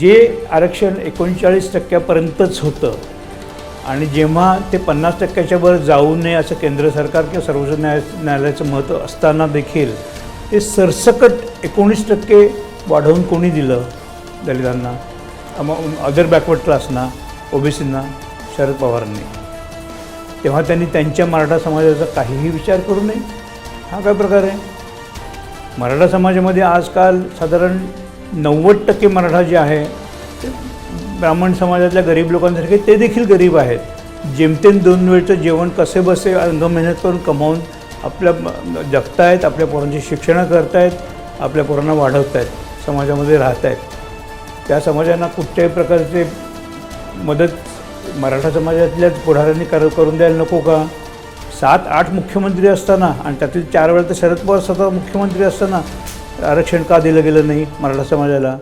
जे आरक्षण 39% होतं आणि जेव्हा ते 50% वर जाऊ नये असं केंद्र सरकार किंवा सर्वोच्च न्यायालयाचं मत असताना देखील ते सरसकट 19% वाढवून कोणी दिलं दलितांना, अदर बॅकवर्ड क्लासना, ओबीसींना? शरद पवारांनी. तेव्हा त्यांनी त्यांच्या मराठा समाजाचा काहीही विचार करू नये. हा काय प्रकार आहे? मराठा समाजामध्ये आजकाल साधारण 90% मराठा जे आहे ते ब्राह्मण समाजातल्या गरीब लोकांसारखे ते देखील गरीब आहेत. जेमतेम 2 वेळचं जेवण कसे बसे अंग मेहनत करून कमावून आपल्या जगतायत, आपल्या पोरांची शिक्षणं करतायत, आपल्या पोरांना वाढवत आहेत, समाजामध्ये राहत आहेत. त्या समाजांना कुठल्याही प्रकारचे मदत मराठा समाजातल्याच पुढाऱ्यांनी करून द्यायला नको का? 7-8 मुख्यमंत्री असताना आणि त्यातील 4 वेळा तर शरद पवार स्वतः मुख्यमंत्री असताना आरक्षण का दिलं गेलं नाही मराठा समाजाला?